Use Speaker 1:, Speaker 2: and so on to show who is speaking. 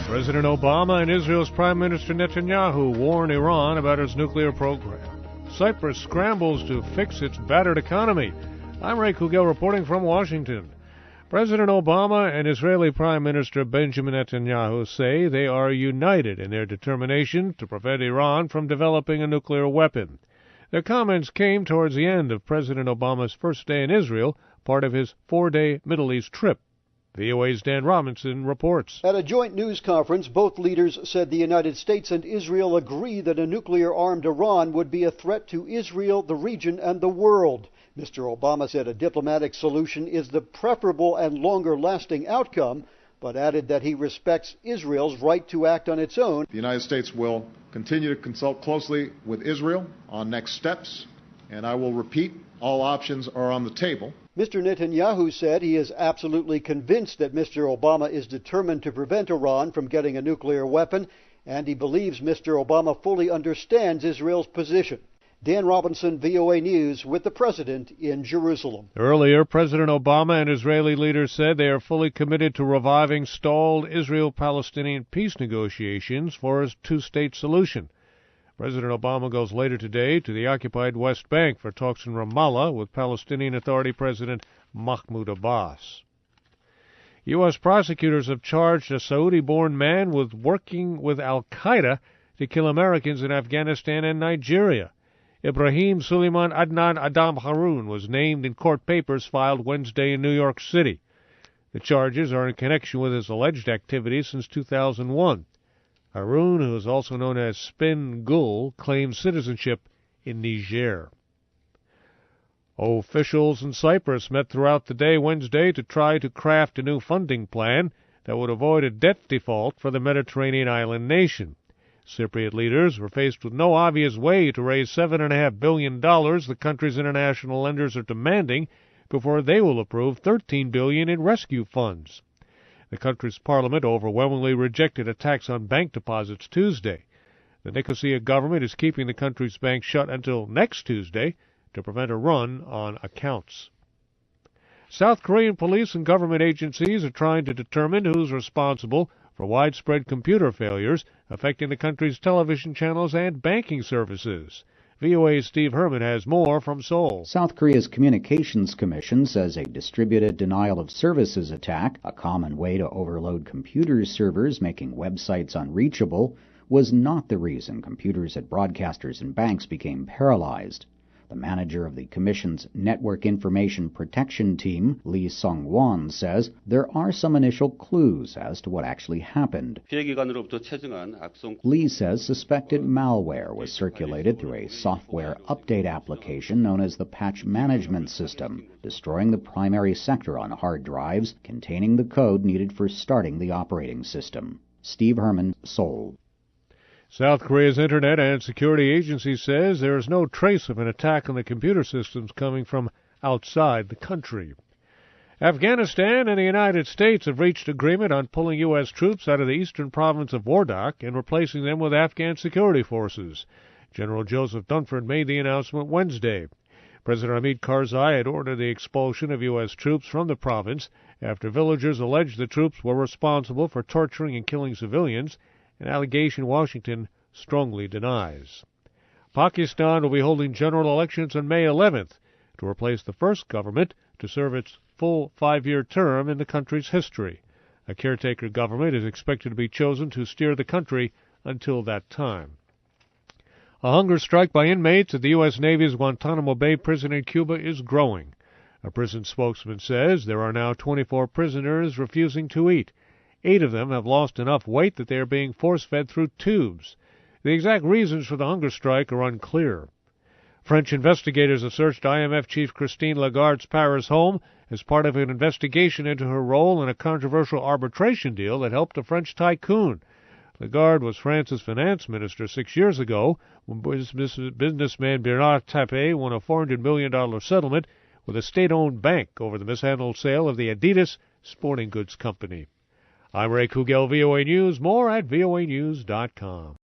Speaker 1: President Obama and Israel's Prime Minister Netanyahu warn Iran about its nuclear program. Cyprus scrambles to fix its battered economy. I'm Ray Kugel reporting from Washington. President Obama and Israeli Prime Minister Benjamin Netanyahu say they are united in their determination to prevent Iran from developing a nuclear weapon. Their comments came towards the end of President Obama's first day in Israel, part of his 4-day Middle East trip. VOA's Dan Robinson reports.
Speaker 2: At a joint news conference, both leaders said the United States and Israel agree that a nuclear-armed Iran would be a threat to Israel, the region, and the world. Mr. Obama said a diplomatic solution is the preferable and longer-lasting outcome, but added that he respects Israel's right to act on its own.
Speaker 3: The United States will continue to consult closely with Israel on next steps, and I will repeat, all options are on the table.
Speaker 2: Mr. Netanyahu said he is absolutely convinced that Mr. Obama is determined to prevent Iran from getting a nuclear weapon, and he believes Mr. Obama fully understands Israel's position. Dan Robinson, VOA News, with the President in Jerusalem.
Speaker 1: Earlier, President Obama and Israeli leaders said they are fully committed to reviving stalled Israel-Palestinian peace negotiations for a two-state solution. President Obama goes later today to the occupied West Bank for talks in Ramallah with Palestinian Authority President Mahmoud Abbas. U.S. prosecutors have charged a Saudi-born man with working with al-Qaeda to kill Americans in Afghanistan and Nigeria. Ibrahim Suleiman Adnan Adam Harun was named in court papers filed Wednesday in New York City. The charges are in connection with his alleged activities since 2001. Harun, who is also known as Spin Gul, claims citizenship in Niger. Officials in Cyprus met throughout the day Wednesday to try to craft a new funding plan that would avoid a debt default for the Mediterranean island nation. Cypriot leaders were faced with no obvious way to raise $7.5 billion the country's international lenders are demanding before they will approve $13 billion in rescue funds. The country's parliament overwhelmingly rejected a tax on bank deposits Tuesday. The Nicosia government is keeping the country's banks shut until next Tuesday to prevent a run on accounts. South Korean police and government agencies are trying to determine who's responsible for widespread computer failures affecting the country's television channels and banking services. VOA's Steve Herman has more from Seoul.
Speaker 4: South Korea's Communications Commission says a distributed denial of services attack, a common way to overload computer servers making websites unreachable, was not the reason computers at broadcasters and banks became paralyzed. The manager of the Commission's Network Information Protection Team, Seung-won, says there are some initial clues as to what actually happened. Lee says suspected malware was circulated through a software update application known as the Patch Management System, destroying the primary sector on hard drives containing the code needed for starting the operating system. Steve Herman, Seoul.
Speaker 1: South Korea's Internet and Security Agency says there is no trace of an attack on the computer systems coming from outside the country. Afghanistan and the United States have reached agreement on pulling U.S. troops out of the eastern province of Wardak and replacing them with Afghan security forces. General Joseph Dunford made the announcement Wednesday. President Hamid Karzai had ordered the expulsion of U.S. troops from the province after villagers alleged the troops were responsible for torturing and killing civilians, an allegation Washington strongly denies. Pakistan will be holding general elections on May 11th to replace the first government to serve its full 5-year term in the country's history. A caretaker government is expected to be chosen to steer the country until that time. A hunger strike by inmates at the U.S. Navy's Guantanamo Bay prison in Cuba is growing. A prison spokesman says there are now 24 prisoners refusing to eat. 8 of them have lost enough weight that they are being force-fed through tubes. The exact reasons for the hunger strike are unclear. French investigators have searched IMF chief Christine Lagarde's Paris home as part of an investigation into her role in a controversial arbitration deal that helped a French tycoon. Lagarde was France's finance minister 6 years ago when businessman Bernard Tapie won a $400 million settlement with a state-owned bank over the mishandled sale of the Adidas sporting goods company. I'm Ray Kugel, VOA News. More at voanews.com.